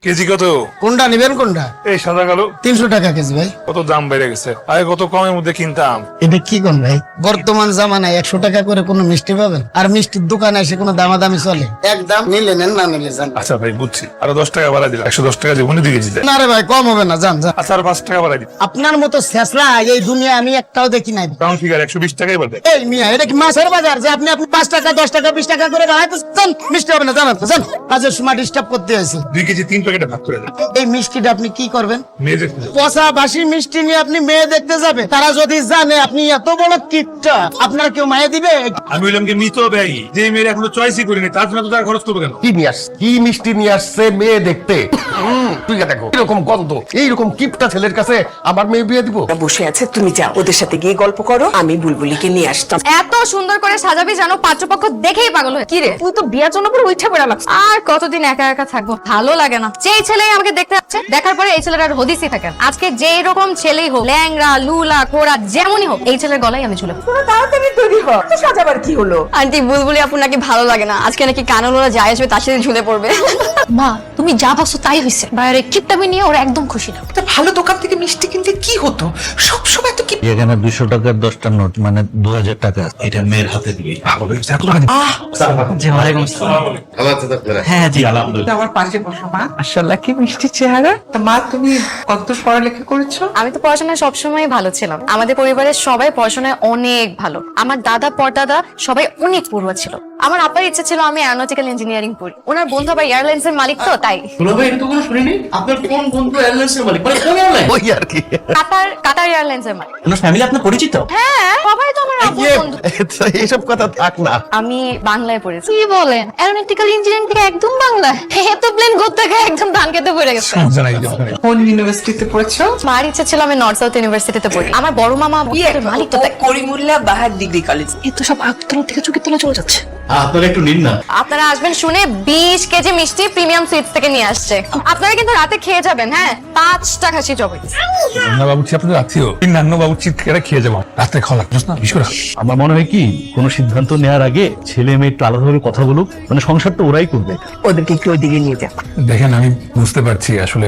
KG কত? কোনটা নিবেন কোনটা? এই সাদা কালো 300 টাকা কেজি ভাই। কত দাম বেড়ে গেছে, আগে কত কমের মধ্যে কিনতাম। এটা কি কোন ভাই? বর্তমান জামানায় 100 টাকা করে কোনো মিষ্টি পাবেন? আর মিষ্টির দোকানে এসে কোনো দামাদামি চলে? একদম নিলে নেন, না নিলে যান। আচ্ছা ভাই বুঝছি, আরো 10 টাকা বাড়াই দিলাম, 110 টাকা জীবনে দিয়ে কেজি দেয়। না রে ভাই, কম হবে না, যান যান। আচ্ছা আর 5 টাকা বাড়াই দিই। আপনার মতো শেষরা এই দুনিয়া আমি একটাও দেখি নাই। ব্রাউন ফিগার 120 টাকাই বাড়বে। এই মিয়া, এটা কি মাছের বাজার যে আপনি 5 টাকা 10 টাকা 20 টাকা করে বাড়াইতেছেন? মিষ্টি হবে না, জানেন তো, জান। কাজের সময় ডিস্টার্ব করতে হয়েছে। 2 কেজি 3 প্যাকেটে ভাগ করে দেন। এই মিষ্টিটা আপনি কি করবেন? মেয়ে দেখতে যাবো। পচা বাসি মিষ্টি নিয়ে আপনি মেয়ে দেখতে যাবে? তারা যদি জানে আপনি এত বড় কিটটা, আপনার কেউ মায়ে দিবে? আমি বললাম কি মৃত ব্যয়ী, যে মেয়ের এখনো চয়েসই করিনি, তার জন্য তো টাকা খরচ করবো কেন? কি নিয়ে আসছে? কি মিষ্টি নিয়ে আসছে মেয়ে দেখতে? তুই দেখো এরকম গন্ধ, এইরকম কিপটা ছেলের কাছে আমার মেয়ে বিয়ে দিব? বসে আছে, তুমি যাও ওদের সাথে গিয়ে গল্প করো, আমি বুলবুলিকে নিয়ে আসতাম। এত সুন্দর করে সাজাবি জানো পাত্রপক্ষ দেখেই পাগল হয়। কি রে, তুই তো বিয়ার জন্য পুরো উঠে পড়া লাগছে। আর কতদিন একা একা থাকবো, ভালো লাগে না। যেই ছেলে আমাকে দেখতে যাচ্ছে, দেখার পরে এই ছেলেটার হদিসই থাকে না। আজকে যেই রকম ছেলেই হোক, ল্যাংরা লুলা কোড়া যেমনই হোক, এই ছেলের গলায় আমি ঝুলে তোরা তাড়াতাড়ি তৈরি হ, সাজাবার কি হলো? আন্টি বুলবুলি আপু নাকি ভালো লাগে না, আজকে নাকি কানলোরা যায় আসবে তার সাথে ঝুলে পড়বে। মা তুমি যা ভাবছো তাই হয়েছে, বাইরে কিপটামি নিয়ে ওরা একদম খুশি না। একটা ভালো দোকান থেকে মিষ্টি কিনতে কি হতো, সবসময় তো কি। এখানে 200 টাকার 10টা নোট মানে 2000 টাকা, এটা মেয়ের হাতে দিবি। হ্যাঁ জি আলহামদুলিল্লাহ। আমার পাশে বসো মা, মাশাআল্লাহ কি মিষ্টি চেহারা। তা মা তুমি কত পড়ালেখা করেছো? আমি তো পড়াশোনায় সবসময় ভালো ছিলাম। আমাদের পরিবারের সবাই পড়াশোনায় অনেক ভালো। আমার দাদা পরদাদা সবাই অনেক পড়ুয়া ছিল। আমার আপার ইচ্ছা ছিল আমি অ্যারোনটিক্যাল ইঞ্জিনিয়ারিং পড়ি। ওনার বন্ধু আবার এয়ারলাইন্স এর মালিক, তো তাই। ওই আর কি। কাতার এয়ারলাইন্স এর মালিক। আপনার ফ্যামিলি আপনার পরিচিত? হ্যাঁ, সবাই তো আমার আপুর বন্ধু। এইসব কথা থাক না। আমি বাংলায় পড়েছি। কি বলেন, অ্যারোনটিক্যাল ইঞ্জিনিয়ারিং থেকে একদম বাংলা? তো প্লেন ঘুরতে গিয়ে একদম ধান খেতে পড়ে গেছে। জানাই দিও। কোন ইউনিভার্সিটিতে পড়েছো? মার ইচ্ছা ছিল আমি নর্থ সাউথ ইউনিভার্সিটিতে পড়ি। আমার বড় মামা মালিক, তো তাই। করিমুল্লাহ বাহার ডিগ্রি কলেজ। এ তো সব আগতলা থেকে চুকিতলা চলে যাচ্ছে। আপনারা একটু নিন না। আপনারা আসবেন শুনে 20 কেজি মিষ্টি প্রিমিয়াম সুইটস থেকে নিয়ে আসছে। আপনারা কিন্তু রাতে খেয়ে যাবেন, হ্যাঁ 5 টাকা খাসি জবে। নান্না বাবুর্চি আপনাদের আত্মীয়, নান্না বাবুর্চি থেকে খেয়ে যাবো, রাত্রে খাওয়া লাগবে না বিস্কুট। আমার মনে হয় কি কোনো সিদ্ধান্ত নেওয়ার আগে ছেলে মেয়ে একটু আলাদাভাবে কথা বলুক, মানে সংসারটা ওরাই করবে। ওদেরকে একটু ওইদিকে নিয়ে যাও। দেখেন আমি বুঝতে পারছি আসলে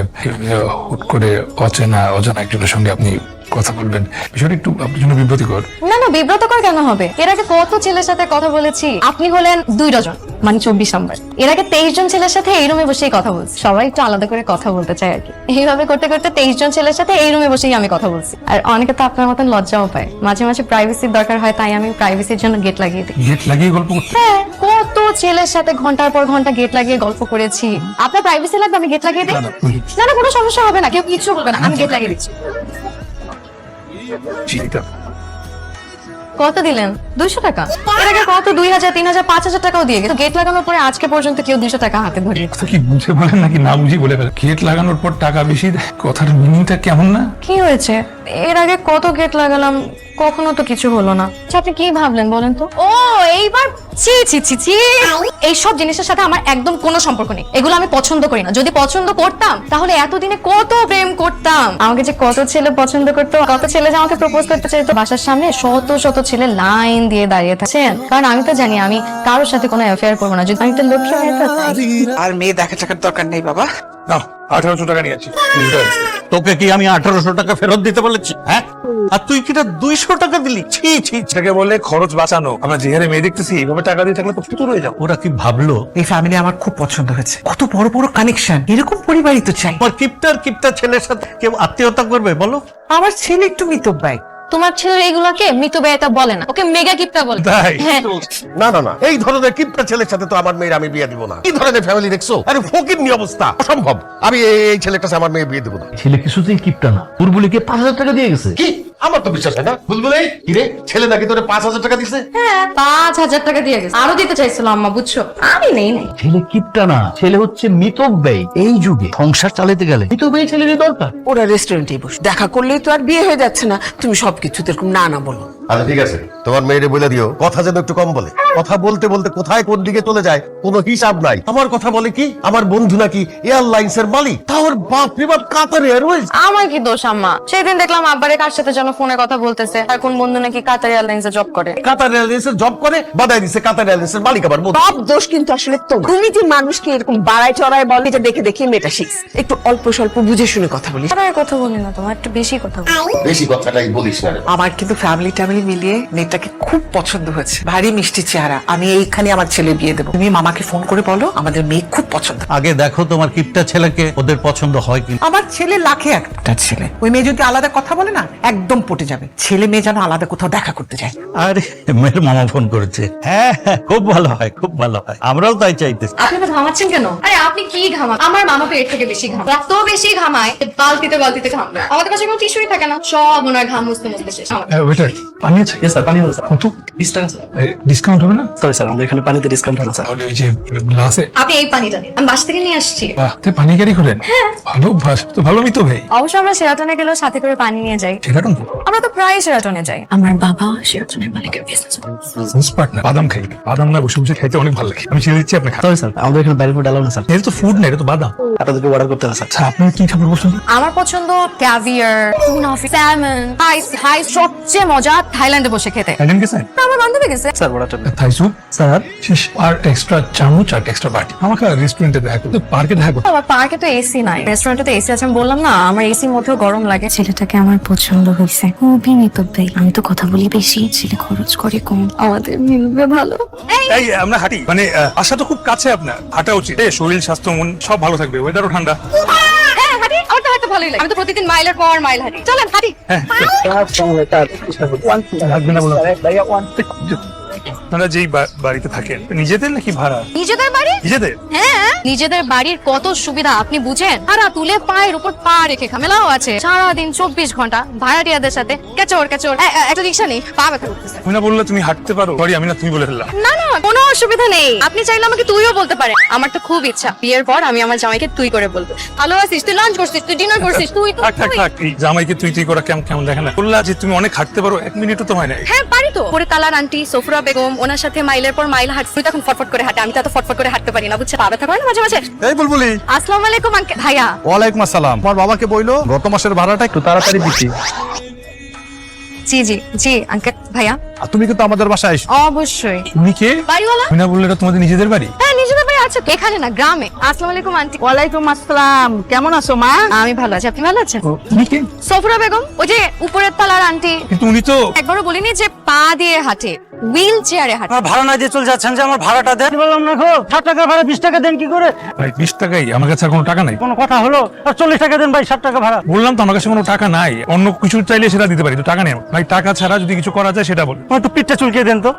হুট করে অজানা একজনের সঙ্গে আপনি কথা বলবেন, বিষয়টা একটু আপনার জন্য বিব্রতিকর। না না, বিব্রতকর কেন হবে? এর আগে কত ছেলের সাথে কথা বলেছি। আপনি হলেন 2 ডজন, মানে 24 নম্বর। এর আগে 23 জন ছেলের সাথে এই রুমে বসেই কথা বলছি। সবাই একটু আলাদা করে কথা বলতে চায় আর কি। এইভাবে করতে করতে 23 জন ছেলের সাথে এই রুমে বসেই আমি কথা বলছি। আর অনেকে তো আপনার মতন লজ্জাও পায়। মাঝে মাঝে প্রাইভেসির দরকার হয়, তাই আমি প্রাইভেসির জন্য গেট লাগিয়ে দিই। গেট লাগিয়ে গল্প করতে? হ্যাঁ, কত ছেলের সাথে ঘন্টার পর ঘন্টা গেট লাগিয়ে গল্প করেছি। আপনার প্রাইভেসি লাগবে আমি গেট লাগিয়ে দিই? না না, কোনো সমস্যা হবে না, কেউ কিছু বলবে না, আমি গেট লাগিয়ে দিচ্ছি। কত দিলেন? 200 টাকা? এর আগে কত 2000 3000 5000 টাকাও দিয়ে গেছে। গেট লাগানোর পরে আজকে পর্যন্ত কেউ 200 টাকা হাতে ধরে। কি বুঝে বলেন নাকি না বুঝি বলে ফেলেন? গেট লাগানোর পর টাকা বেশি দেয়, কথার মিনিংটা কেমন না? কি হয়েছে? এর আগে কত গেট লাগালাম, কখনো তো কিছু হলো না। আচ্ছা, আপনি কি ভাবলেন বলেন তো? ও এইবার ছি ছি ছি ছি, এই সব জিনিসের সাথে আমার একদম কোনো সম্পর্ক নেই। এগুলো আমি পছন্দ করি না। যদি পছন্দ করতাম তাহলে এতদিনে কত প্রেম করতাম। আমাকে যে কত ছেলে পছন্দ করতো, কত ছেলে যে আমাকে প্রপোজ করতে চাইতো, বাসার সামনে শত শত ছেলে লাইন দিয়ে দাঁড়িয়ে থাকছেন। কারণ আমি তো জানি আমি কারোর সাথে কোনো অ্যাফেয়ার করবো না, যদি আমি একটা লক্ষ্য হয়ে থাকি। আর মেয়ে দেখা টাকার দরকার নেই বাবা। না, 1800 টাকা নিয়ে আছি। তোকে কি আমি 1800 টাকা ফেরত দিতে বলেছি? হ্যাঁ, আর তুই কিটা 200 টাকা দিলি? ছি ছি। সেটাকে বলে খরচ বাঁচানো। আমরা যে হারে মেয়ে দেখতেছি, এইভাবে টাকা দিয়ে থাকলে তো ফুতুর হয়ে যাবো। ওরা কি ভাবলো? এই ফ্যামিলি আমার খুব পছন্দ হয়েছে, কত বড় বড় কানেকশন, এরকম পরিবারই তো চাই। আমার কিপটার ছেলের সাথে কেউ আত্মীয়তা করবে বলো? আমার ছেলে একটু মিতব্যয়। তোমার ছেলের এগুলাকে মৃতব্যয়তা বলে না, ওকে মেগা কিপটা বলে। তাই? হ্যাঁ। না না না, এই ধরনের কিপটা ছেলের সাথে তো আমার মেয়ের আমি বিয়ে দিব না। কি ধরনের ফ্যামিলি দেখছো? আরে ফকিরনি অবস্থা, অসম্ভব। আমি এই ছেলের কাছে আমার মেয়ে বিয়ে দিব না। ছেলে কিছুতেই কিপটা না। বুলবুলিকে 5000 টাকা দিয়ে গেছে। কি? আমার তো বিশ্বাস হয় না। বুলবুল, এই কি রে, ছেলে নাকি তোরে 5000 টাকা দিছে? হ্যাঁ, 5000 টাকা দিয়ে গেছে। আরো দিতে চাইছিল আম্মা, বুঝছো? আমি নেই নাই। ছেলে কিপটা না, ছেলে হচ্ছে মিতব্যয়ী। এই যুগে সংসার চালাতে গেলে মিতব্যয়ী ছেলেরই দরকার। ওরা রেস্টুরেন্টে বসে দেখা করলেই তো আর বিয়ে হয়ে যাচ্ছে না। তুমি সবকিছু এরকম না না বলো। আচ্ছা ঠিক আছে, তোমার মেয়েরে বলে দিও কথা যেন একটু কম বলে। কথা বলতে বলতে কোথায় কোন দিকে চলে যায় কোনো হিসাব নাই। আমার কথা বলে কি, আমার বন্ধু নাকি এয়ারলাইন্স এর মালিক, তা ওর বাপ রে বাপ কাতার এয়ারওয়েজ। আমার কি দোষ আম্মা? সেদিন দেখলাম আব্বারে কার সাথে যেন ফোনে কথা বলতেছে, আর কোন বন্ধু নাকি কাতার এয়ারলাইন্সে জব করে। কাতার এয়ারলাইন্স এর জব করে, বাদাই দিছে কাতার এয়ারলাইন্স এর মালিক আমার বন্ধু। সব দোষ কিন্তু আসলে তুমি যে মানুষকে এরকম বাড়ায় চড়ায় বলে, এটা দেখে দেখে মেয়েটা শিখছ। একটু অল্প স্বল্প বুঝে শুনে কথা বলিস। আর কথা বলি না, তোমার একটু বেশি কথা বলি। বেশি কথাটাই বলিস না রে। আমার কিন্তু ফ্যামিলি ট্যামিলি মিলিয়ে মেয়েটাকে খুব পছন্দ হয়েছে, ভারী মিষ্টি চেহারা। আমি এইখানে আমার ছেলে বিয়ে দেবো। তুমি মামাকে ফোন করে বলো আমাদের মেয়ে খুব পছন্দ। আগে দেখো তোমার কিপটা ছেলেকে ওদের পছন্দ হয় কি। আমার ছেলে লাখে একটা ছেলে, ওই মেয়ে যদি আলাদা কথা বলে না একদম পটে যাবে। ছেলে মেয়ে যেন আলাদা কোথাও দেখা করতে যায়। আরে মেয়ের মামা ফোন করেছে। হ্যাঁ হ্যাঁ, খুব ভালো হয়, খুব ভালো হয়, আমরাও তাই চাইতেছি। আপনি তো ঘামাচ্ছেন কেন? আরে আপনি কি ঘামান? আমার মামা তো এর থেকে বেশি ঘাম, এত বেশি ঘামায় বালতিতে বালতিতে ঘামবে। আমাদের কাছে কোনো টিস্যুই থাকে না, সব ওনার ঘাম মুছতে মুছতে শেষ। ওয়েটার, পানি আছে? ইয়েস স্যার, পানি হবে স্যার। কত? 20 টাকা স্যার। ডিসকাউন্ট হবে না? সরি স্যার, আমাদের এখানে পানিতে ডিসকাউন্ট হবে স্যার। তাহলে ওই যে গ্লাসে আপনি এই পানিটা নিন, আমি বাসা থেকে নিয়ে আসছি। বাহ, তাই পানি ক্যারি করেন? ভালো অভ্যাস তো, ভালো মিতো ভাই। অবশ্য আমরা সেরাটনে গেলেও সাথে করে পানি নিয়ে যাই। সেরাটন তো আমরা তো প্রায় সেরাটনে যাই। আমার বাবা সেরাটনের মালিকের বিজনেস। Business partner. বাদাম খাই, বাদাম না বসে বসে খাইতে অনেক ভালো লাগে। আমি ছেড়ে দিচ্ছি, আপনি খান। সরি স্যার, আমাদের এখানে বাইরে ফুড অ্যালাউ না স্যার। এটা তো ফুড না, এটা তো বাদাম। আপনাদেরকে অর্ডার করতে হবে স্যার। আচ্ছা, আপনার কি খাবার পছন্দ? আমার পছন্দ ক্যাভিয়ার, টুনা ফিশ, স্যালমন, হাই সবচেয়ে মজা থাইল্যান্ডে বসে খেতে। থাইল্যান্ড গেছেন? আমার বান্ধবী গেছে। স্যার অর্ডারটা থাই স্যুপ স্যার। শেষ। আর এক্সট্রা চামচ আর এক্সট্রা বাটি। আমাকে রেস্টুরেন্টে দেখা করতে, পার্কে দেখা করতে। আমার পার্কে তো এসি নাই, রেস্টুরেন্টে তো এসি আছে। আমি বললাম না, আমার এসির মধ্যেও গরম লাগে। ছেলেটাকে আমার পছন্দ হয়েছে, খুবই মিতব্যয়ী। আমি তো কথা বলি বেশি, ছেলে খরচ করে কম, আমাদের মিলবে ভালো। এই আমরা হাঁটি, মানে আশা তো খুব কাছে আপনার, হাঁটা উচিত। শরীর স্বাস্থ্য মন সব ভালো থাকবে, ওয়েদারও ঠান্ডা। হ্যাঁ হাঁটি, আমার তো হাঁটতে ভালোই লাগে। আমি তো প্রতিদিন মাইলের পর মাইল হাঁটি। চলেন হাঁটি। লাগবে না বলো। আপনারা যেই বাড়িতে থাকেন, নিজেদের নাকি ভাড়া? নিজেদের বাড়ি? নিজেদের? হ্যাঁ, নিজেদের বাড়ির কত সুবিধা আপনি বুঝেন? ভাড়া তুলে পায়ের উপর পা রেখে খামেলাও আছে। সারাদিন 24 ঘন্টা ভাড়াটিয়াদের সাথে কেচর কেচর। একটা রিক্সা নেই, পা ব্যথা করতেছে। তুমি না বললে তুমি হাঁটতে পারো? সরি, আমি না তুমি বলে ফেললাম। না না, কোনো অসুবিধা নেই। আপনি চাইলে আমাকে তুইও বলতে পারেন। আমার তো খুব ইচ্ছা বিয়ের পর আমি আমার জামাইকে তুই করে বলবো। ভালো আছিস? তুই লাঞ্চ করছিস? তুই ডিনার করছিস? তুই তো থাক থাক থাক, এই জামাইকে তুই তুই করা কেমন কেমন দেখে না? বললা যে তুমি অনেক হাঁটতে পারো, 1 মিনিটও তো হয় না। হ্যাঁ পারি তো। পরে কালার আন্টি সফরা বেগম, ওনার সাথে মাইলের পর মাইল হাঁটছি। তুই তখন ফটফট করে হাঁটে, আমি তো এত ফটফট করে হাঁটতে পারি না, বুঝছে? পা ব্যথা করে না মাঝে মাঝে। এই বুলবুলি, আসসালামু আলাইকুম আঙ্কেল। ভাইয়া ওয়ালাইকুম আসসালাম। তোমার বাবাকে বইলো গত মাসের ভাড়াটা একটু তাড়াতাড়ি দিচ্ছি। জি জি জি আঙ্কেল। ভাইয়া আর তুমি কিন্তু আমাদের বাসায় এসো। অবশ্যই। তুমি কে? বাড়িওয়ালা? তুমি না বললে এটা তোমাদের নিজেদের বাড়ি? হ্যাঁ নিজেদের বাড়ি আছে তো, এখানে না গ্রামে। আসসালামু আলাইকুম আন্টি। ওয়ালাইকুম আসসালাম, কেমন আছো মা? আমি ভালো আছি, আপনি ভালো আছেন? তুমি কে? সফরা বেগম, ওই যে উপরের তলার আন্টি। কিন্তু উনি তো একবারও বলিনি যে পা দিয়ে হাঁটে, হুইল চেয়ারে হাঁটে। ভাড়া না দিয়ে চলে যাচ্ছেন যে আমার ভাড়াটা দেন। বললাম না গো, 60 টাকা ভাড়া 20 টাকা দেন কি করে? ভাই 20 টাকাই, আমার কাছে আর কোনো টাকা নাই। কোনো কথা হলো? আর 40 টাকা দেন ভাই, 60 টাকা ভাড়া। বললাম তো আমার কাছে কোনো টাকা নাই, অন্য কিছু চাইলে সেটা দিতে পারি, তো টাকা নেই আমার। ভাই টাকা ছাড়া যদি কিছু করা যায় সেটা বল। একটু পিঠটা চুলকে দেন তো।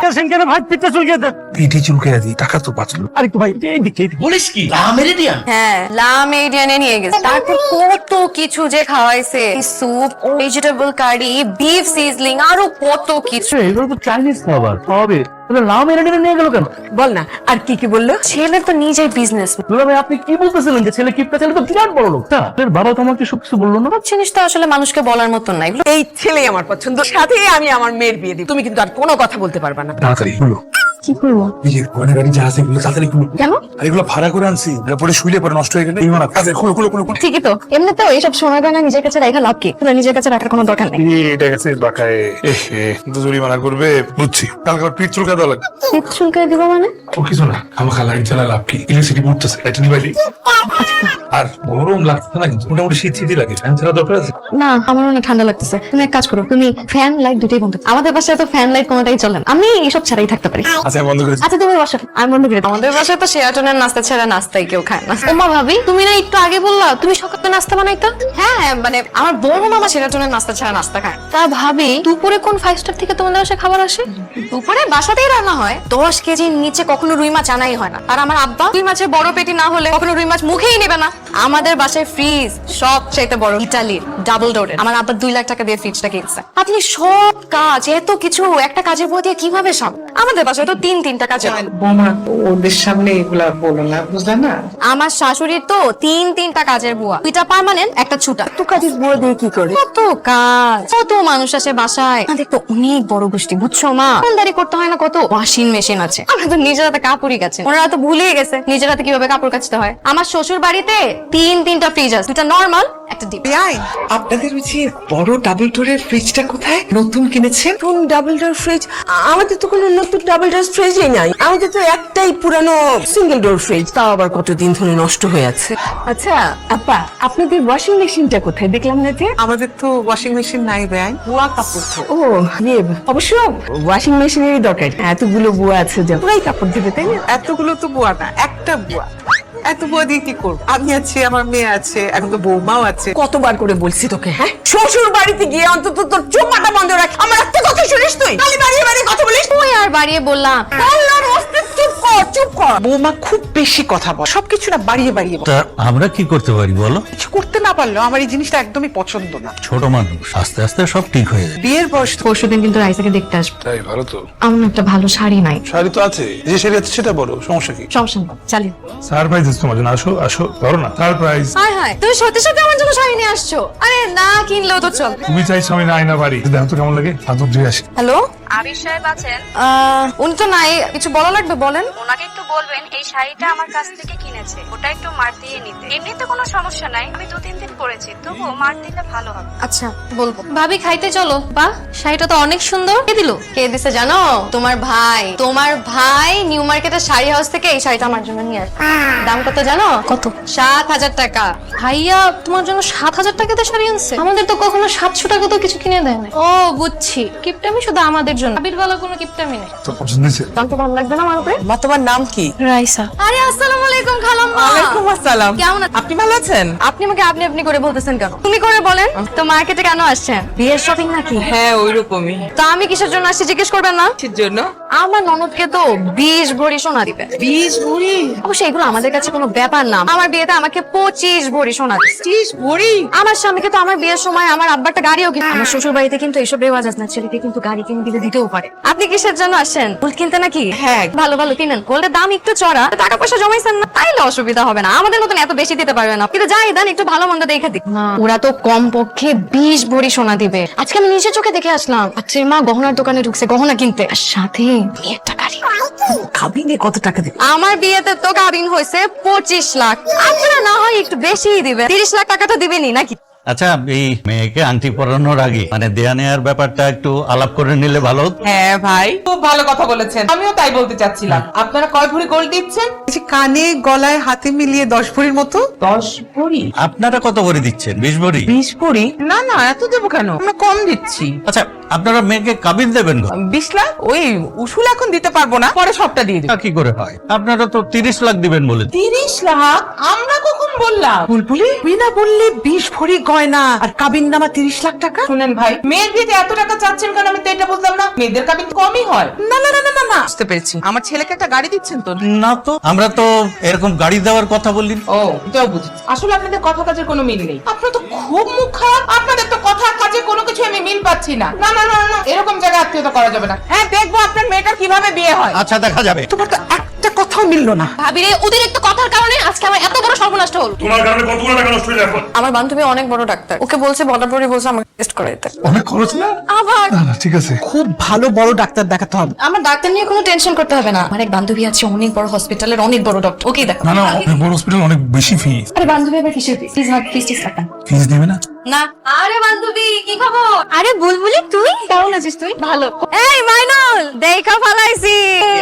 কেন কেন ভাই পিঠটা চুলকে দেন। পিঠে চুলকে দিই, টাকা তো বাঁচলো। আর একটু ভাই এই দিকে বলিস কি আমেরিকান? হ্যাঁ লামেডিয়ানে নিয়ে গেছে। তারপর কত কিছু যে খাওয়াইছে, স্যুপ, ভেজিটেবল কারি, বিফ সিজলিং, আরো কত কিছু। এগুলো তো চাইনিজ খাবার হবে, তাহলে লাম এনে নিয়ে গেল কেন? বল না, আর কি কি বললো? ছেলে তো নিজেই বিজনেস। দুলা ভাই, আপনি কি বলতেছিলেন যে ছেলে কিপটা? ছেলে তো বিরাট বড় লোক। তার বাবা তো আমাকে সবকিছু বললো না। সব জিনিস তো আসলে মানুষকে বলার মতন না, এগুলো এই ছেলেই আমার পছন্দ, সাথে আমি আমার মেয়ের বিয়ে দিই। তুমি কিন্তু আর কোনো কথা বলতে পারবে না। তাড়াতাড়ি বলো। কি করবো? এই যে গয়না গাড়ি যা আছে এগুলো তাড়াতাড়ি খুলো। কেন? আর এগুলো ভাড়া করে আনছি, পরে শুইলে পরে নষ্ট হয়ে গেলে এই মানা। আচ্ছা খুলো খুলো খুলো খুলো। ঠিকই তো। এমনিতেও এইসব সোনা গয়না নিজের কাছে রাখা লাভ কি? তোরা নিজের কাছে রাখার কোনো দরকার নেই। এটা গেছে বাকায়। কিন্তু জরিমানা করবে, বুঝছি। কালকে আবার পিঠ চুলকা দেওয়া লাগবে। শীত চুলকায় দিব মানে? ও কিছু না, খামাখা লাইট জ্বালা লাভ কি? ইলেকট্রিসিটি পড়তেছে, লাইট নিবাইলি। আর গরম লাগছে না, কিন্তু মোটামুটি শীত শীতই লাগে। ফ্যান ছাড়া দরকার আছে? না, আমারও না ঠান্ডা লাগতেছে। তুমি এক কাজ করো, তুমি ফ্যান লাইট দুটোই বন্ধ করো। আমাদের বাসায় তো ফ্যান লাইট কোনোটাই চলে না, আমি এইসব ছাড়াই থাকতে পারি। আচ্ছা বন্ধ করেছি। আচ্ছা তুমি বসো, আমি বন্ধ করে দিই। আমাদের বাসায় তো শেয়াটনের নাস্তা ছাড়া নাস্তাই কেউ খায় না। ওমা ভাবি, তুমি না একটু আগে বললা তুমি সকালে নাস্তা বানাইতা? হ্যাঁ মানে আমার বড় মামা শেয়াটনের নাস্তা ছাড়া নাস্তা খায়। তা ভাবি দুপুরে কোন 5 স্টার থেকে তোমাদের বাসায় খাবার আসে? দুপুরে বাসাতেই রান্না হয়। 10 কেজির নিচে কখনো রুই মাছ আনাই হয় না। আর আমার আব্বা রুই মাছের বড় পেটি না হলে কখনো রুই মাছ মুখেই নেবে না। আমাদের বাসায় ফ্রিজ সব চাইতে বড়, ইতালির ডাবল ডোরের। আমার আব্বা 2 লাখ টাকা দিয়ে ফ্রিজটা কিনছে। আপনি সব কাজ এত কিছু একটা কাজের বউ দিয়ে কিভাবে সামলান? আমাদের বাসায় তো তিনটা কাজের বুয়া। বোমা ওদের সামনে এগুলা বলো না, বুঝলে না? আমার শাশুড়ির তো তিনটা কাজের বুয়া, 2টা পার্মানেন্ট, একটা ছুটা। তো কাজের বুয়া দিয়ে কি করে? কত কাজ, কত মানুষ আসে বাসায়। আমাদের তো অনেক বড় গোষ্ঠী, বুঝছো মা? ফোনদারি করতে হয় না, কত ওয়াশিং মেশিন আছে। আমরা তো নিজের হাতে কাপড়ই কাছে, ওনারা তো ভুলেই গেছে নিজের হাতে কিভাবে কাপড় কাচতে হয়। আমার শ্বশুর বাড়িতে তিনটা ফ্রিজ আছে, 2টা নরমাল, একটা ডিপ। আপনাদের ওই যে বড় ডাবল ডোরের ফ্রিজটা কোথায়? নতুন কিনেছেন? নতুন ডাবল ডোর ফ্রিজ? আমাদের তো কোনো নতুন ডাবল ডোর ফ্রিজই নাই, আমাদের তো একটাই পুরানো সিঙ্গেল ডোর ফ্রিজ, তাও আবার কতদিন ধরে নষ্ট হয়ে আছে। আচ্ছা আপা, আপনাদের ওয়াশিং মেশিনটা কোথায়? দেখলাম না যে। আমাদের তো ওয়াশিং মেশিন নাই ভাই, বুয়া কাপড় তো। ও ইয়ে, অবশ্য ওয়াশিং মেশিনেরই দরকার, এতগুলো বুয়া আছে যে পুরাই কাপড় দিবে, তাই না? এতগুলো তো বুয়া না, একটা বুয়া। এত বুয়া দিয়ে কি করবো? আমি আছি, আমার মেয়ে আছে, এখন তো বৌমাও আছে। কতবার করে বলছি তোকে, হ্যাঁ, শ্বশুর বাড়িতে গিয়ে অন্তত তোর চোপাটা বন্ধ রাখ। আমার একটা কথা শুনিস তুই? খালি বাড়িয়ে বাড়িয়ে কথা বলিস। ওই আর বাড়িয়ে বললাম। আল্লাহর অস্তিত্ব, চুপ কর, চুপ কর। বৌমা খুব বেশি কথা বল, সবকিছু না বাড়িয়ে বাড়িয়ে বল। তা আমরা কি করতে পারি বলো? কিছু করতে না পারলেও আমার এই জিনিসটা একদমই পছন্দ না। ছোট মানুষ, আস্তে আস্তে সব ঠিক হয়ে যাবে। বিয়ের বয়স তো। পরশুদিন কিন্তু রাইসাকে দেখতে আসবো। তাই ভালো তো। আমার না একটা ভালো শাড়ি নাই। শাড়ি তো আছে, যে শাড়ি আছে সেটা বড়, সমস্যা কি? সমস্যা নেই, চালিয়ে। সারপ্রাইজ তোমার জন্য, আসো আসো, ধরো না সারপ্রাইজ। হায় হায়, তুমি সত্যি সত্যি আমার জন্য শাড়ি নিয়ে আসছো? আরে না কিনলেও তো চল। তুমি চাইছো আমি না আয়না বাড়ি, দেখো তো কেমন লাগে। হাত দিয়ে আসি। হ্যালো, আবির সাহেব আছেন? উনি তো নাই, কিছু বলা লাগবে বলেন। ওনাকে একটু বলবেন এই শাড়িটা আমার কাছ থেকে কিনেছে, ওটা একটু মার দিয়ে নিতে। এমনিতে কোনো সমস্যা নাই, আমি 2-3 দিন পরেছি, তবুও মার দিলে ভালো হবে। আচ্ছা বলবো। ভাবি খাইতে চলো। বাহ, শাড়িটা তো অনেক সুন্দর। কে দিল? কে দিছে জানো? তোমার ভাই। তোমার ভাই নিউ মার্কেটের শাড়ি হাউস থেকে এই শাড়িটা আমার জন্য নিয়ে আসে। দাম কত জানো? কত? 7,000 টাকা। ভাইয়া তোমার জন্য 7,000 টাকাতে শাড়ি আনছে? আমাদের তো কখনো 700 টাকা তো কিছু কিনে দেয় না। ও বুঝছি, কিপটামি শুধু আমাদের জন্য, আবির বেলা কোনো কিপটামি নেই। তো পছন্দ হয়েছে? দাম তো ভালো লাগবে না আমার উপরে? মা, তোমার নাম কি? রাইসা। আরে আসসালামু আলাইকুম খালাম্মা। ওয়ালাইকুম আসসালাম। কেমন আছেন? আপনি ভালো আছেন? আপনি আমাকে আপনি করে বলতেছেন কেন? তুমি করে বলেন। তো মার্কেটে কেন আসছেন? বিয়ের শপিং নাকি? হ্যাঁ ওইরকমই। তো আমি কিসের জন্য আসছি জিজ্ঞেস করবেন না? কিসের জন্য? আমার ননদকে তো 20 ভরি সোনা দিবে। 20 ভরি? অবশ্য এগুলো আমাদের কাছে কোনো ব্যাপার না। আমার বিয়েতে আমাকে 25 ভরি সোনা দিচ্ছে। 30 ভরি? আমার স্বামীকে তো আমার বিয়ের সময় আমার আব্বারটা গাড়িও কিনে। আমার শ্বশুর বাড়িতে কিন্তু এইসব রেওয়াজ আছে না, ছেলেকে কিন্তু গাড়ি কিনে দিলে দিতেও পারে। আপনি কিসের জন্য আসছেন? গোল্ড কিনতে নাকি? হ্যাঁ। ভালো ভালো কিনেন, গোল্ডের দাম একটু চড়া, টাকা পয়সা জমাইছেন না, তাইলে অসুবিধা হবে না। আমাদের মতন এত বেশি দিতে পারবে না, কিন্তু যাই দেন একটু ভালো মন্দ দেখে দিক। ওরা তো কম পক্ষে 20 ভরি সোনা দিবে। আজকে আমি নিজে চোখে দেখে আসলাম। আচ্ছা মা গহনার দোকানে ঢুকছে গহনা কিনতে, আর সাথে একটা গাড়ি। খাবিনে কত টাকা দিবে? আমার বিয়েতে তো কাবিন হয়েছে 25 লাখ। আপনারা না হয় একটু বেশিই দিবেন, 30 লাখ টাকা তো দিবেনই নাকি? আচ্ছা, এই মেয়েকে আংটি পরানোর আগে মানে দেয়া নেয়ার ব্যাপারটা একটু আলাপ করে নিলে ভালো হতো। হ্যাঁ ভাই, খুব ভালো কথা বলেছেন, আমিও তাই বলতে চাচ্ছিলাম। আপনারা কয় ভরি গোল্ড দিচ্ছেন? এই যে কানে গলায় হাতে মিলিয়ে 10 ভরির মতো। 10 ভরি? আপনারা কত ভরি দিচ্ছেন? 20 ভরি? 20 ভরি? না না, এত দেবো কেন, আমরা কম দিচ্ছি। আচ্ছা, আপনারা মেয়েকে কাবিন দেবেন গো? 20 লাখ? ওই উসুল এখন দিতে পারবো না, পরে সবটা দিয়ে দিই। তা কি করে হয়? আপনারা তো 30 লাখ দিবেন বলে। 30 লাখ? আমরা কখন বললাম? বুলবুলি বিনা বললে 20 ভরি গয়না আর কাবিন নামা 30 লাখ টাকা। শুনেন ভাই, মেয়ের বিয়েতে এত টাকা চাচ্ছেন কেন? আমি তো এটা বলতাম না, মেয়েদের কাবিন কমই হয়। না না না না না, বুঝতে পেরেছি। আমার ছেলেকে একটা গাড়ি দিচ্ছেন তো? না তো, আমরা তো এরকম গাড়ি দেওয়ার কথা বলি। ও, এটাও বুঝেছি। আসলে আপনাদের কথা কাজের কোনো মিল নেই। আপনার তো খুব মুখ খারাপ, আপনাদের তো কথা কাজে কোনো কিছু আমি মিল পাচ্ছি না। না না না না, এরকম জায়গায় আত্মীয়তা করা যাবে না। হ্যাঁ, দেখবো আপনার মেয়েটার কিভাবে বিয়ে হয়। আচ্ছা, দেখা যাবে। তোমার তো একটা কথাও মিললো না। ভাবিরে অতিরিক্ত কথার কারণে আজকে আমার এত বড় সর্বনাশ হলো। তোমার কারণে কতগুলো টাকা নষ্ট হয়ে এখন। আমার বান্ধবী অনেক বড় ডাক্তার, ওকে বলছে বলাবরি বলছে আমাকে টেস্ট করাইতে। অনেক খরচ না? আবার না, না, ঠিক আছে। খুব ভালো বড় ডাক্তার দেখাতে হবে। আমার ডাক্তার নিয়ে কোনো টেনশন করতে হবে না। আমার এক বান্ধবী আছে অনেক বড় হসপিটালের অনেক বড় ডক্টর, ওকেই দেখো। না না, অনেক বড় হসপিটাল, অনেক বেশি ফিস। আরে বান্ধবী আবার কিসের ফিস? প্লিজ হার্ট ফিস রাখা ফিস দিবে না? না। আরে বান্ধবী কি খবর? আরে বুলবুলি তুই কেমন আছিস? তুই ভালো? এই মাইনুল দেখা ফালাইছি।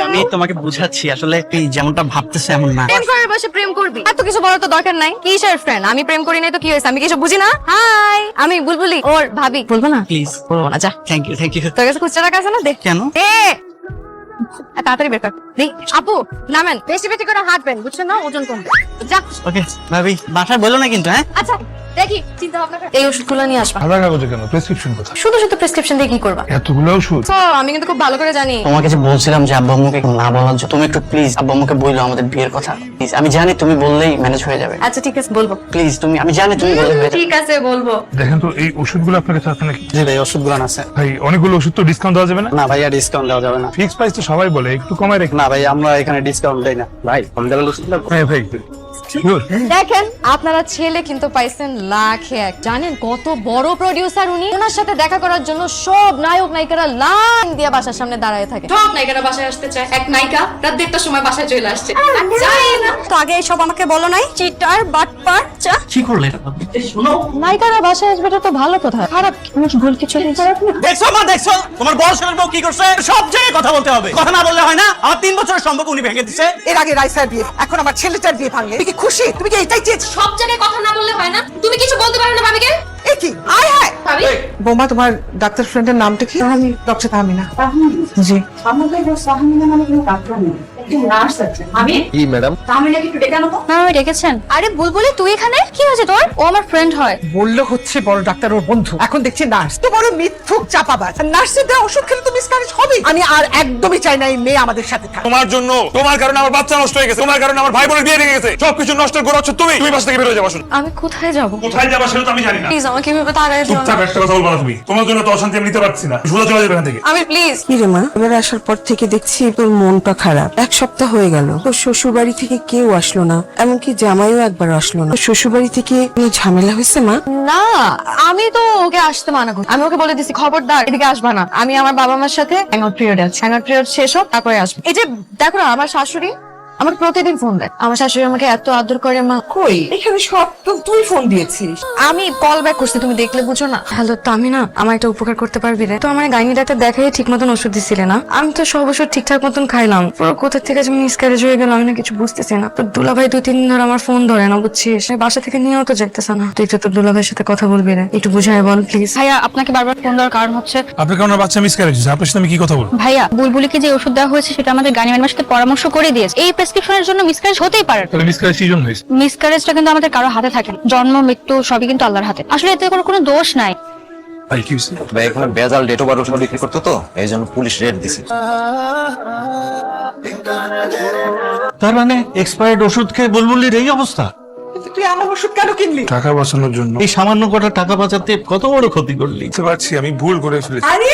আমি তোমাকে বুঝাচ্ছি, আসলে এই যেমনটা ভাবতেছে এমন না। প্রেম করার বসে প্রেম করবি, এত কিছু বলার তো দরকার নাই। কিসের ফ্রেন্ড? আমি প্রেম করি নাই তো কি হয়েছে? আমি কিছু বুঝি না। হাই, আমি বুলবুলি ওর ভাবি। বলবো না? প্লিজ বলবো না, যা। Thank you thank you. তোর কাছে খুচরা টাকা আছে না? দে। কেন? তাড়াতাড়ি বের কর। দেখ আপু নামেন, বেশি বেশি করে হাঁটবেন বুঝছেন না, ওজন কমবে। যা। ওকে ভাবি, বাসায় বলো না কিন্তু। হ্যাঁ আচ্ছা দেখি চিন্তা ভাবনা করে এই ওষুধগুলো নিয়ে আসবা। সাদা কাগজে কেন? প্রেসক্রিপশন কোথায়? শুধু শুধু প্রেসক্রিপশন দিয়ে কি করবা? এতগুলো ওষুধ? তো আমি কিন্তু খুব ভালো করে জানি। তোমাকে যে বলছিলাম যে আব্বু আম্মুকে না বলার জন্য, তুমি একটু প্লিজ আব্বু আম্মুকে বললো আমাদের বিয়ের কথা। প্লিজ, আমি জানি তুমি বললেই ম্যানেজ হয়ে যাবে। আচ্ছা ঠিক আছে বলবো। প্লিজ তুমি, আমি জানি তুমি বললে হয়ে যাবে। ঠিক আছে বলবো। দেখেন তো এই ওষুধগুলো আপনার কাছে আছে নাকি? জি ভাই, ওষুধগুলো আছে। ভাই অনেকগুলো ওষুধ তো ডিসকাউন্ট দেওয়া যাবে না? না ভাইয়া, ডিসকাউন্ট দেওয়া যাবে না। ফিক্স প্রাইস তো সবাই বলে, একটু কমায় রেখে। না ভাই, আমরা এখানে ডিসকাউন্ট দেই না ভাই। কম দামের ওষুধ লাগবে। হ্যাঁ ভাই Sure. দেখেন আপনারা ছেলে কিন্তু পাইছেন লাখে এক। জানেন কত বড় প্রোডিউসার উনি? ওনার সাথে দেখা করার জন্য সব নায়ক নায়িকারা লাইন দিয়ে বাসার সামনে দাঁড়ায় থাকে। সব নায়িকারা বাসায় আসতে চায়, এক নায়িকা রাত 1:30টার সময় বাসায় চলে আসছে। যায় না তো আগে সব আমাকে বলো নাই, চিটার বাটপার চা। কি করলে এটা? নায়িকারা বাসায় আসবে তো ভালো কথা, খারাপ ভুল কিছু খারাপ না। দেখছো মা, দেখছো তোমার বড় ছেলের বউ কি করছে? সব জায়গায় কথা বলতে হবে, কথা না বললে হয় না। আমার 3 বছরের সম্পর্ক উনি ভেঙে দিছে। এর আগে রাইসার বিয়ে, এখন আমার ছেলেটার বিয়ে ভাঙলে তুমি কি খুশি? তুমি কি এটাই চেয়েছো? সব জায়গায় কথা না বললে হয় না। তুমি কিছু বলতে পারো না ভাবিকে? এ কি আয় হায়। ভাবি বৌমা, তোমার ডাক্তার ফ্রেন্ডের নামটা কি? ডক্টর তাহমিনা। জি। আমি কি ম্যাডাম? আমি ডেকেছেন? আরে বুলবুলি তুই এখানে? কি হয়েছে তোর? ও আমার ফ্রেন্ড হয়। বললো হচ্ছে বড় ডাক্তার ওর বন্ধু, এখন দেখছি নার্স। তো বড় মিথ্যুক চাপাবাজ। নার্সের দেওয়া ওষুধ খেলে তো মিসক্যারেজ হবে। আমি আর একদমই চাই না এই মেয়ে আমাদের সাথে থাকে। তোমার জন্য, তোমার কারণে আমার বাচ্চা নষ্ট হয়ে গেছে, তোমার কারণে আমার ভাই বোনের বিয়ে ভেঙে গেছে, সবকিছু নষ্ট করে হচ্ছে তুমি। তুমি বাসা থেকে বের হয়ে যাও। আসুন। আমি কোথায় যাব? কোথায় যাবা সেটা তো আমি জানি না। প্লিজ আমাকে এভাবে তাড়ায় দিও না। চুপচাপ একটা কথা বলবা না তুমি। তোমার জন্য তো অশান্তি আমি নিতে পারছি না। সোজা চলে যাবে এখান থেকে। আমি প্লিজ। কি রে মা, এবার আসার পর থেকে দেখছি তোর মনটা খারাপ। 1 সপ্তাহ হয়ে গেল তোর শ্বশুর বাড়ি থেকে কেউ আসলো না, এমনকি জামাইও একবার আসলো না। শ্বশুর বাড়ি থেকে কোনো ঝামেলা হয়েছে মা? না, আমি তো ওকে আসতে মানা করছি। আমি ওকে বলে দিছি খবরদার এদিকে আসবা না। আমি আমার বাবা মার সাথে হ্যাংআউট পিরিয়ড আছে, হ্যাংআউট পিরিয়ড শেষ হোক তারপরে আসবো। এই যে দেখো না, আমার শাশুড়ি আমাকে প্রতিদিন ফোন দেয়। আমার শাশুড়ি আমাকে এত আদর করে মা। কই, এখানে সব তো তুই ফোন দিয়েছিস। আমি কল ব্যাক করছি, তুমি দেখলে বুঝো না। হ্যালো তামিনা, আমার একটা উপকার করতে পারবি রে? তো আমার গাইনি ডাক্তার দেখাই ঠিক মতন ওষুধ দিছিলে না? আমি তো সব ওষুধ ঠিকঠাক মতন খাইলাম, পুরো কোথা থেকে যে মিসক্যারেজ হয়ে গেল আমি না কিছু বুঝতেছি না। তোর দুলাভাই 2-3 দিন ধরে আমার ফোন ধরে না, বুঝছিস? আমি বাসা থেকে নিয়েও তো যেতেছে না। তুই তো তোর দুলাভাইয়ের সাথে কথা বলবি রে, একটু বুঝাই বল প্লিজ। ভাইয়া আপনাকে বারবার ফোন দেওয়ার কারণ হচ্ছে আপনার কারণে বাচ্চা মিসক্যারেজ হয়েছে, আপনার সাথে আমি কি কথা বলবো? ভাইয়া বুলবুলিকে যে ওষুধ দেওয়া হয়েছে সেটা আমাদের গানি ম্যাডামের সাথে পরামর্শ করে দিয়েছে। এই প্রেসক্রিপশনের জন্য মিসক্যারেজ হতেই পারে। তাহলে মিসক্যারেজ কি জন্য হয়েছে? মিসক্যারেজটা কিন্তু আমাদের কারো হাতে থাকে না। জন্ম মৃত্যু সবই কিন্তু আল্লাহর হাতে। আসলে এতে কোনো দোষ নাই। ভাই কি হয়েছে? ভাই এখানে বেজাল ডেট ওভার ওষুধ বিক্রি করতো তো, এই জন্য পুলিশ রেড দিছে। তার মানে এক্সপায়ার্ড ওষুধ খেয়ে বুলবুলির এই অবস্থা? তুই আমার ওষুধ কেন কিনলি? টাকা বাঁচানোর জন্য। এই সামান্য কটা টাকা বাঁচাতে কত বড় ক্ষতি করলি। বুঝতে পারছি আমি ভুল করে ফেলেছি। আরে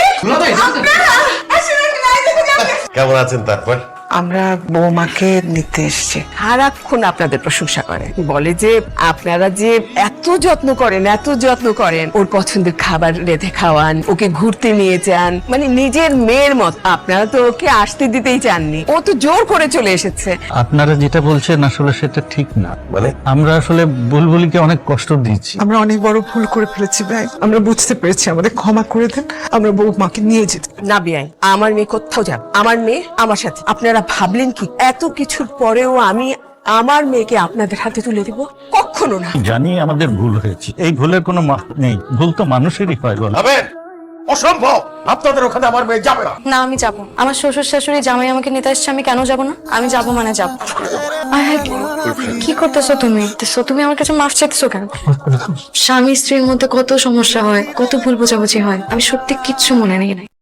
আপনারা আসলে নাই দেখে যাবে। কেমন আছেন তারপর? আমরা বৌমাকে নিতে এসেছি। সারাক্ষণ আপনাদের প্রশংসা করে, বলে যে আপনারা যে এত যত্ন করেন, এত যত্ন করেন। ওর পছন্দের খাবার রেঁধে খাওয়ান, ওকে ঘুরতে নিয়ে যান, মানে নিজের মেয়ের মত। আপনারা তো ওকে আসতে দিতেই চাননি, ও তো জোর করে চলে এসেছে। আপনারা যেটা বলছেন আসলে সেটা ঠিক না। মানে আমরা আসলে বুলবুলিকে অনেক কষ্ট দিয়েছি। আমরা অনেক বড় ভুল করে ফেলেছি ভাই, আমরা বুঝতে পেরেছি, আমাদের ক্ষমা করে দেন। আমরা বৌমাকে নিয়ে যেতে। না বিয়াই, আমার মেয়ে কোথাও যাবে, আমার মেয়ে আমার সাথে। আপনারা ভাবলেন কি এত কিছুর পরেও আমি আমার মেয়েকে আপনাদের হাতে তুলে দেব? কখনো না। জানি আমাদের ভুল হয়েছে, এই ভুলের কোনো মাপ নেই। ভুল তো মানুষেরই হয় বল। অসম্ভব, আপনাদের ওখানে আমার মেয়ে যাবে না। না আমি যাবো। আমার শ্বশুর শাশুড়ি জামাই আমাকে নিতে আসছে, আমি কেন যাব না? আমি যাবো মানে যাবো। কি করতেছো তুমি? তুমি আমার কাছে মাফ চাইতেছো কেন? স্বামী স্ত্রীর মধ্যে কত সমস্যা হয়, কত ভুল বোঝাবুঝি হয়, আমি সত্যি কিচ্ছু মনে নেই।